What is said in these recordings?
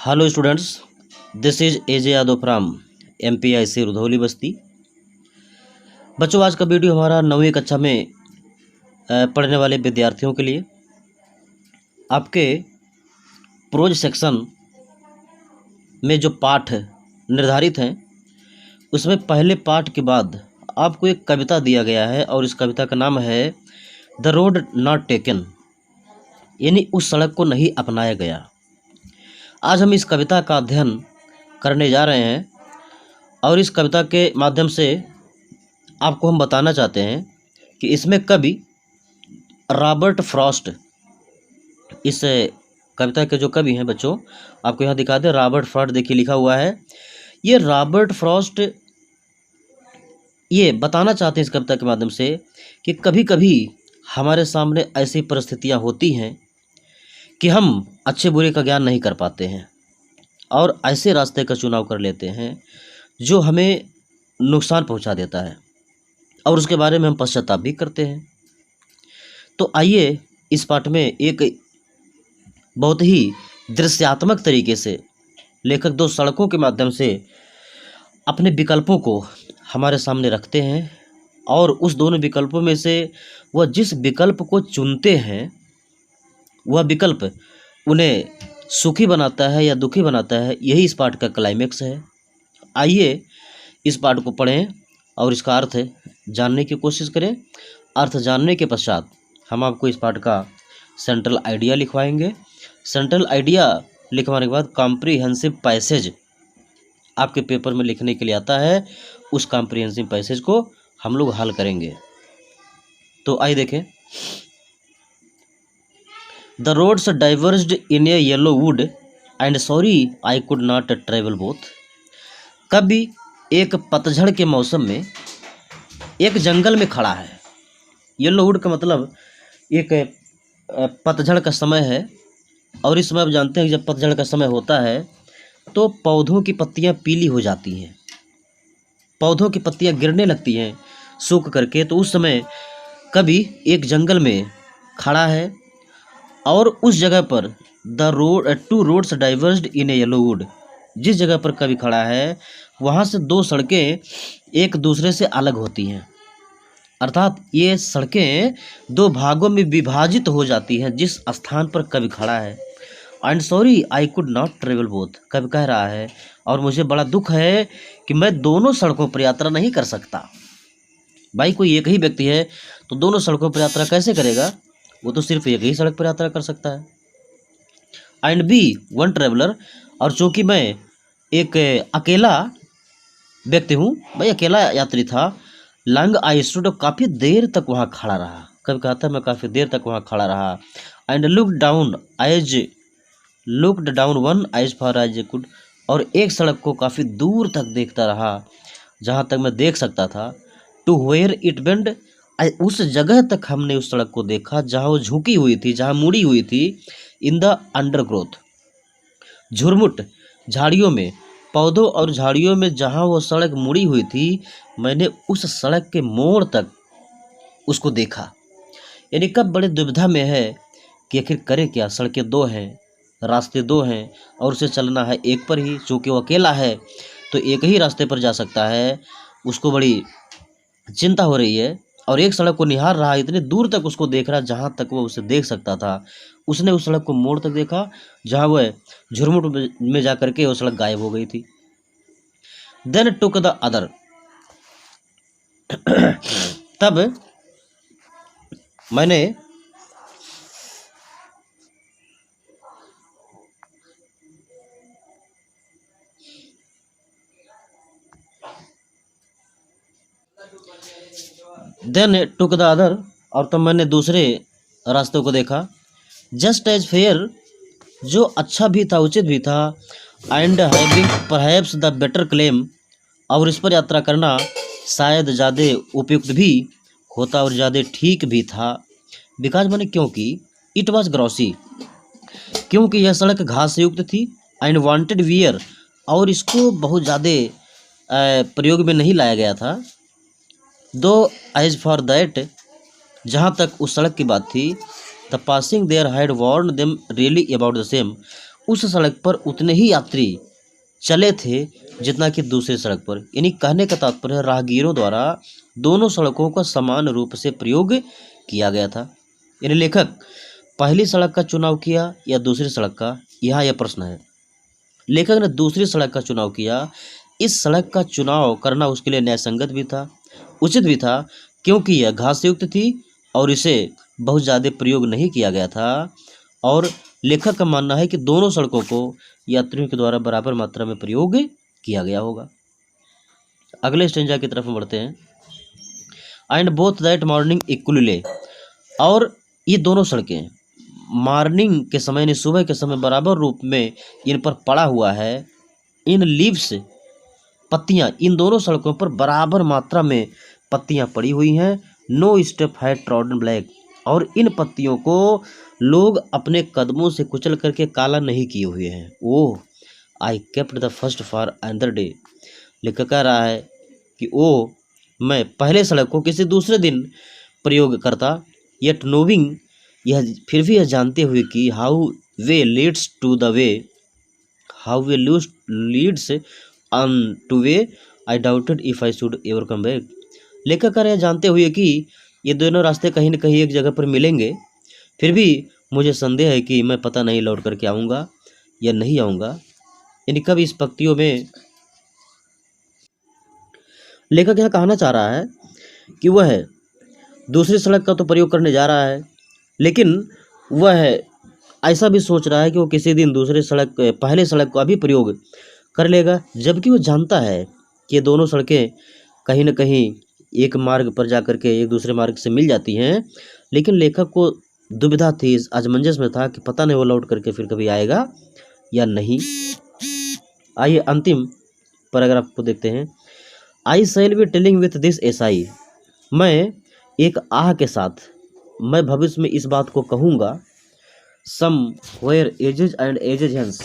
Hello students, this is AJ Yadav from MPIC Rudhauli बस्ती। बच्चों, आज का वीडियो हमारा 9वीं कक्षा में पढ़ने वाले विद्यार्थियों के लिए। आपके प्रोज सेक्शन में जो पाठ निर्धारित हैं उसमें पहले पाठ के बाद आपको एक कविता दिया गया है और इस कविता का नाम है द रोड नॉट टेकन, यानी उस सड़क को नहीं अपनाया गया। आज हम इस कविता का अध्ययन करने जा रहे हैं और इस कविता के माध्यम से आपको हम बताना चाहते हैं कि इसमें कवि रॉबर्ट फ्रॉस्ट, इस कविता के जो कवि हैं बच्चों, आपको यहाँ दिखा दें, रॉबर्ट फ्रॉस्ट देखिए लिखा हुआ है। ये रॉबर्ट फ्रॉस्ट ये बताना चाहते हैं इस कविता के माध्यम से कि कभी कभी हमारे सामने ऐसी परिस्थितियाँ होती हैं कि हम अच्छे बुरे का ज्ञान नहीं कर पाते हैं और ऐसे रास्ते का चुनाव कर लेते हैं जो हमें नुकसान पहुंचा देता है और उसके बारे में हम पश्चाताप भी करते हैं। तो आइए इस पाठ में एक बहुत ही दृश्यात्मक तरीके से लेखक दो सड़कों के माध्यम से अपने विकल्पों को हमारे सामने रखते हैं और उस दोनों विकल्पों में से वह जिस विकल्प को चुनते हैं वह विकल्प उन्हें सुखी बनाता है या दुखी बनाता है, यही इस पाठ का क्लाइमेक्स है। आइए इस पाठ को पढ़ें और इसका अर्थ जानने की कोशिश करें। अर्थ जानने के पश्चात हम आपको इस पाठ का सेंट्रल आइडिया लिखवाएंगे। सेंट्रल आइडिया लिखवाने के बाद कॉम्प्रिहेंसिव पैसेज आपके पेपर में लिखने के लिए आता है, उस कॉम्प्रिहेंसिव पैसेज को हम लोग हल करेंगे। तो आइए देखें। The roads diverged in a yellow wood and sorry I could not travel both। कभी एक पतझड़ के मौसम में एक जंगल में खड़ा है। येलो वुड का मतलब एक पतझड़ का समय है और इस समय आप जानते हैं कि जब पतझड़ का समय होता है तो पौधों की पत्तियां पीली हो जाती हैं, पौधों की पत्तियां गिरने लगती हैं सूख करके। तो उस समय कभी एक जंगल में खड़ा है और उस जगह पर two roads divorced in A yellow would, जिस जगह पर कभी खड़ा है वहाँ से दो सड़कें एक दूसरे से अलग होती हैं, अर्थात ये सड़कें दो भागों में विभाजित हो जाती हैं जिस स्थान पर कभी खड़ा है। And sorry I could not travel both, कभी कह रहा है और मुझे बड़ा दुख है कि मैं दोनों सड़कों पर यात्रा नहीं कर सकता। भाई कोई एक ही व्यक्ति है तो दोनों सड़कों पर यात्रा कैसे करेगा, वो तो सिर्फ एक ही सड़क पर यात्रा कर सकता है। एंड बी वन ट्रेवलर, और चूँकि मैं एक अकेला व्यक्ति हूँ, भाई अकेला यात्री था। लॉन्ग आई स्टूड, काफ़ी देर तक वहाँ खड़ा रहा, कभी कहा था मैं काफ़ी देर तक वहाँ खड़ा रहा। And looked down one as far as I could, और एक सड़क को काफ़ी दूर तक देखता रहा जहाँ तक मैं देख सकता था। टू वेयर इट बेंड, उस जगह तक हमने उस सड़क को देखा जहाँ वो झुकी हुई थी, जहाँ मुड़ी हुई थी। इन द अंडरग्रोथ, झुरमुट झाड़ियों में, पौधों और झाड़ियों में जहाँ वो सड़क मुड़ी हुई थी, मैंने उस सड़क के मोड़ तक उसको देखा। यानी कब बड़े दुविधा में है कि आखिर करे क्या, सड़कें दो हैं, रास्ते दो हैं और उसे चलना है एक पर ही। चूँकि वो अकेला है तो एक ही रास्ते पर जा सकता है, उसको बड़ी चिंता हो रही है और एक सड़क को निहार रहा, इतने दूर तक उसको देख रहा जहाँ तक वो उसे देख सकता था। उसने उस सड़क को मोड़ तक देखा जहाँ वह झुरमुट में जा करके वो सड़क गायब हो गई थी। देन टुक द अदर, तब मैंने टुक द अदर, और तब मैंने दूसरे रास्तों को देखा। जस्ट एज फेयर, जो अच्छा भी था, उचित भी था। And having perhaps the better claim, और इस पर यात्रा करना शायद ज़्यादा उपयुक्त भी होता और ज़्यादा ठीक भी था। बिकॉज मैंने, क्योंकि इट वॉज ग्रॉसी, क्योंकि यह सड़क घास युक्त थी। एंड वांटेड वियर, और इसको बहुत ज़्यादा प्रयोग में नहीं लाया गया था। दो एज फॉर दैट, जहाँ तक उस सड़क की बात थी, the passing there had worn them really about the same, उस सड़क पर उतने ही यात्री चले थे जितना कि दूसरी सड़क पर। यानी कहने का तात्पर्य राहगीरों द्वारा दोनों सड़कों का समान रूप से प्रयोग किया गया था। यानी लेखक पहली सड़क का चुनाव किया या दूसरी सड़क का, यहाँ यह प्रश्न है। लेखक ने दूसरी सड़क का चुनाव किया। इस सड़क का चुनाव करना उसके लिए न्यायसंगत भी था, उचित भी था, क्योंकि यह घास युक्त थी और इसे बहुत ज़्यादा प्रयोग नहीं किया गया था। और लेखक का मानना है कि दोनों सड़कों को यात्रियों के द्वारा बराबर मात्रा में प्रयोग किया गया होगा। अगले स्टेंजा की तरफ बढ़ते हैं। And both that morning equally, और ये दोनों सड़कें मॉर्निंग के समय यानी सुबह के समय बराबर रूप में इन पर पड़ा हुआ है। इन लीव्स पत्तियां, इन दोनों सड़कों पर बराबर मात्रा में पत्तियां पड़ी हुई हैं। नो स्टेप है ट्रॉडन ब्लैक, और इन पत्तियों को लोग अपने कदमों से कुचल करके काला नहीं किए हुए हैं। Oh, I kept the first for another day. लेखक कह रहा है कि ओ, मैं पहले सड़क को किसी दूसरे दिन प्रयोग करता, येट नोविंग, यह फिर भी यह जानते हुए कि how way leads to the way, how way leads on to way, I doubted if I should ever come back. लेखक कह रहे हैं जानते हुए कि ये दोनों रास्ते कहीं न कहीं एक जगह पर मिलेंगे, फिर भी मुझे संदेह है कि मैं पता नहीं लौट करके आऊँगा या नहीं आऊँगा। यानी कब इस पंक्तियों में लेखक यह कहना चाह रहा है कि वह दूसरी सड़क का तो प्रयोग करने जा रहा है, लेकिन वह ऐसा भी सोच रहा है कि वो किसी दिन दूसरे सड़क पहले सड़क का भी प्रयोग कर लेगा, जबकि वो जानता है कि ये दोनों सड़कें कहीं न कहीं एक मार्ग पर जाकर के एक दूसरे मार्ग से मिल जाती हैं। लेकिन लेखक को दुविधा थी, इस असमंजस में था कि पता नहीं वो लौट करके फिर कभी आएगा या नहीं। आइए अंतिम पैराग्राफ को देखते हैं। I shall be telling with this SI, मैं एक आह के साथ, मैं भविष्य में इस बात को कहूँगा। Somewhere ages and ages hence,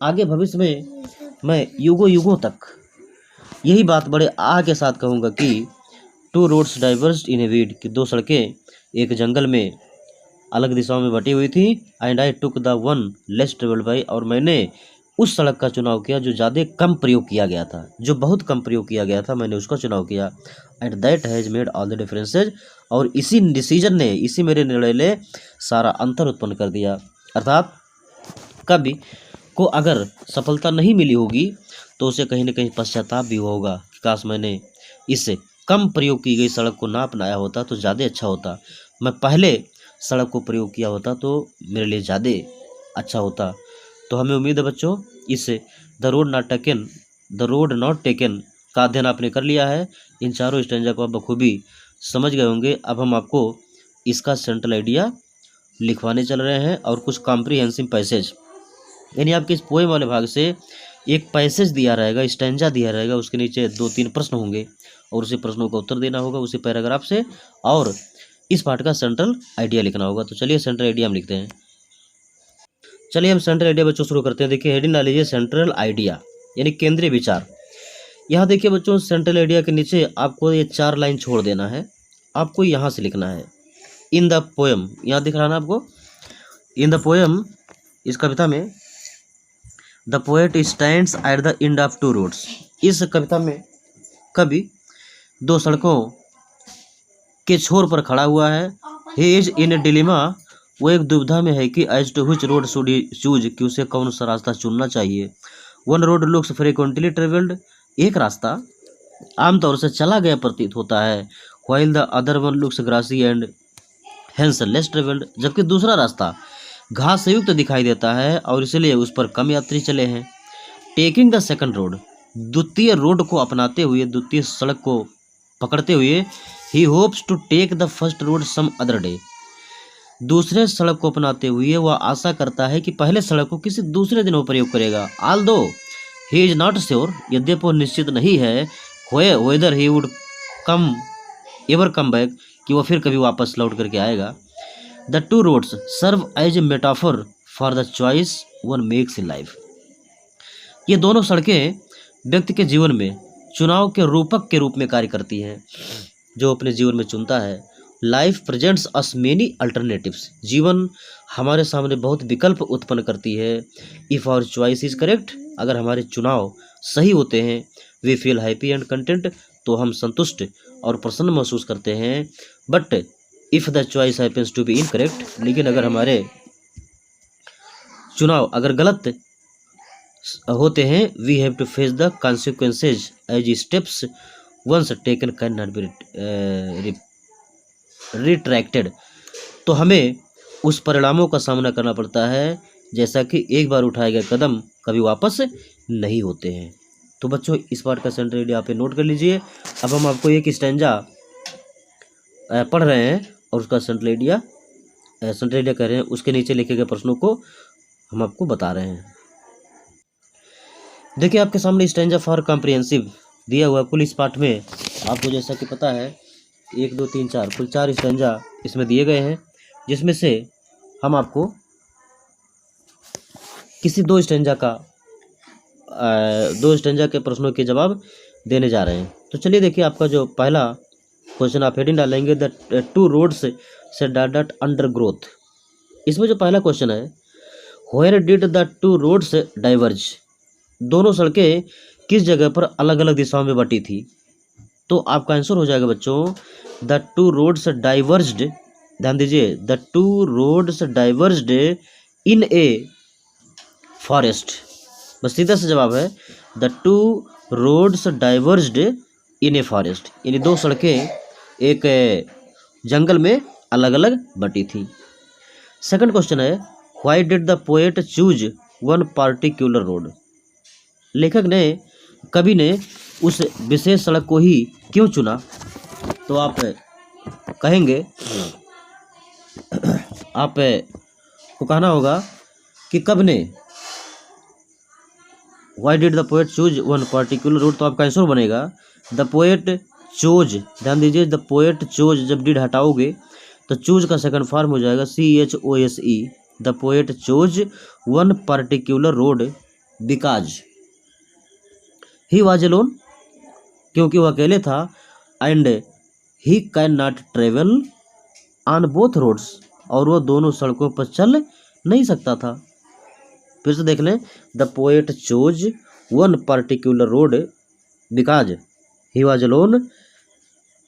आगे भविष्य में मैं युगों युगों तक यही बात बड़े आह के साथ कहूँगा कि टू रोड्स डाइवर्स्ड इन ए वीड, कि दो सड़कें एक जंगल में अलग दिशाओं में बटी हुई थी। And I took the one less travelled by, और मैंने उस सड़क का चुनाव किया जो ज़्यादा कम प्रयोग किया गया था, जो बहुत कम प्रयोग किया गया था, मैंने उसका चुनाव किया। And that has made all the differences, और इसी डिसीजन ने, इसी मेरे निर्णय ने सारा अंतर उत्पन्न कर दिया। अर्थात कभी को अगर सफलता नहीं मिली होगी तो उसे कहीं ना कहीं पश्चाताप भी होगा, काश मैंने इससे कम प्रयोग की गई सड़क को ना अपनाया होता तो ज़्यादा अच्छा होता, मैं पहले सड़क को प्रयोग किया होता तो मेरे लिए ज़्यादा अच्छा होता। तो हमें उम्मीद है बच्चों, इस द रोड नॉट टेकन का अध्ययन आपने कर लिया है। इन चारों स्टैंजा को आप बखूबी समझ गए होंगे। अब हम आपको इसका सेंट्रल आइडिया लिखवाने चल रहे हैं और कुछ कॉम्प्रिहेंसिव पैसेज, यानी आपके इस पोएम वाले भाग से एक पैसेज दिया रहेगा, स्टैंजा दिया रहेगा, उसके नीचे 2-3 प्रश्न होंगे और उसी प्रश्नों का उत्तर देना होगा उसी पैराग्राफ से, और इस पार्ट का सेंट्रल आइडिया लिखना होगा। तो चलिए सेंट्रल आइडिया हम लिखते हैं। चलिए हम सेंट्रल आइडिया बच्चों शुरू करते हैं। देखिए हेडिंग डाल लीजिए सेंट्रल आइडिया, यानी केंद्रीय विचार। यहाँ देखिए बच्चों, सेंट्रल आइडिया के नीचे आपको ये 4 लाइन छोड़ देना है, आपको यहाँ से लिखना है। इन द पोएम, यहाँ दिख रहा ना आपको, इन द पोएम, इस कविता में the poet stands at the end of 2 roads, इस कविता में कवि 2 सड़कों के छोर पर खड़ा हुआ है। He is in A dilemma, वो एक दुविधा में है कि as to which road should he choose, कि उसे कौन सा रास्ता चुनना चाहिए। One road looks frequently travelled, एक रास्ता आमतौर से चला गया प्रतीत होता है। While the other one looks grassy and hence less travelled, जबकि दूसरा रास्ता घास से युक्त दिखाई देता है और इसलिए उस पर कम यात्री चले हैं। टेकिंग द सेकंड रोड, द्वितीय रोड को अपनाते हुए, द्वितीय सड़क को पकड़ते हुए, he hopes to take the first road some other day, दूसरे सड़क को अपनाते हुए वह आशा करता है कि पहले सड़क को किसी दूसरे दिन वो प्रयोग करेगा। Although he is not sure, यद्यपि वो निश्चित नहीं है, whether he would ever come back, कि वह फिर कभी वापस लौट करके आएगा। The 2 roads serve as a metaphor for the choice one makes in life, ये दोनों सड़कें व्यक्ति के जीवन में चुनाव के रूपक के रूप में कार्य करती हैं, जो अपने जीवन में चुनता है। Life presents us many alternatives, जीवन हमारे सामने बहुत विकल्प उत्पन्न करती है। If our choice is correct, अगर हमारे चुनाव सही होते हैं, we feel happy and content, तो हम संतुष्ट और प्रसन्न महसूस करते हैं। But if the choice happens to be incorrect, लेकिन अगर हमारे चुनाव अगर गलत होते हैं, we have to face the consequences as steps once taken can not B retracted, तो हमें उस परिणामों का सामना करना पड़ता है जैसा कि एक बार उठाए गए कदम कभी वापस नहीं होते हैं। तो बच्चों, इस पार्ट का सेंट्रल आइडिया आप नोट कर लीजिए। अब हम आपको एक स्टैंजा पढ़ रहे हैं और उसका सेंट्रल आइडिया कह रहे हैं, उसके नीचे लिखे गए प्रश्नों को हम आपको बता रहे हैं। देखिए, आपके सामने स्टैंजा फॉर कॉम्प्रिहेंसिव दिया हुआ। कुल इस पाठ में आपको जैसा कि पता है 1 2 3 4 कुल 4 स्टैंजा इसमें दिए गए हैं, जिसमें से हम आपको किसी दो स्टैंजा के प्रश्नों के जवाब देने जा रहे हैं। तो चलिए देखिए, आपका जो पहला क्वेश्चन आप हेडिंग डालेंगे द 2 रोड्स से डॉट अंडर ग्रोथ। इसमें जो पहला क्वेश्चन है, where did the 2 roads diverge, दोनों सड़कें किस जगह पर अलग अलग दिशाओं में बटी थी। तो आपका आंसर हो जाएगा बच्चों, द 2 रोड्स डाइवर्ज्ड, ध्यान दीजिए, the 2 roads diverged in a forest. बस सीधा सा जवाब है, the 2 roads diverged in a forest, यानी 2 सड़कें एक जंगल में अलग अलग बटी थी। सेकंड क्वेश्चन है, why did the poet choose one particular road, लेखक ने, कवि ने उस विशेष सड़क को ही क्यों चुना। तो आप कहेंगे, आप को कहना होगा कि कब ने, why did the poet choose one particular road, तो आपका आंसर बनेगा द पोएट चोज, ध्यान दीजिए, द पोएट चोज, जब डिड हटाओगे तो चूज का सेकंड फॉर्म हो जाएगा CHOSE, the poet chose one particular road because he was alone, क्योंकि वह अकेले था, and he can not travel on both roads, और वह दोनों सड़कों पर चल नहीं सकता था। फिर से देख लें, the poet chose one particular road because he was alone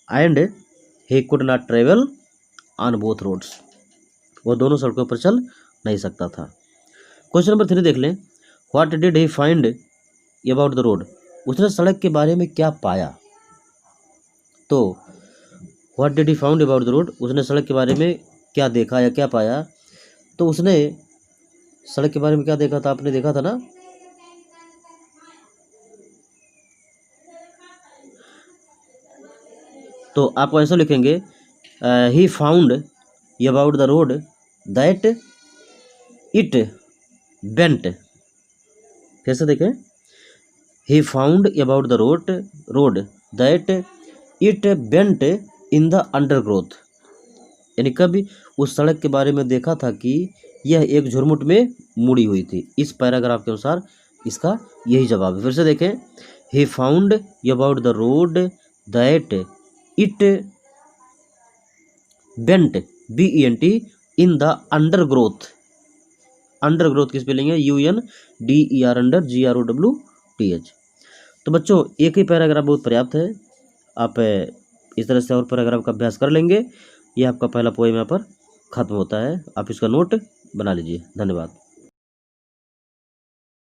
and he could not travel on both roads, वह दोनों सड़कों पर चल नहीं सकता था। क्वेश्चन नंबर 3 देख लें, what did he find about the road, उसने सड़क के बारे में क्या पाया। तो what did he found about the road, उसने सड़क के बारे में क्या देखा या क्या पाया। तो उसने सड़क के बारे में क्या देखा था, आपने देखा था ना, तो आप आंसर लिखेंगे, he found about the road that it bent. फिर से देखें, he found about the road that it bent in the undergrowth, यानी कभी उस सड़क के बारे में देखा था कि यह एक झुरमुट में मुड़ी हुई थी। इस पैराग्राफ के अनुसार इसका यही जवाब है। फिर से देखें, he found about the road that it bent BENT in the undergrowth, undergrowth की स्पेलिंग है UNDER अंडर GROWTH। तो बच्चों, एक ही पैराग्राफ बहुत पर्याप्त है, आप इस तरह से और पैराग्राफ का अभ्यास कर लेंगे। ये आपका पहला पोएम यहाँ पर खत्म होता है, आप इसका नोट बना लीजिए। धन्यवाद।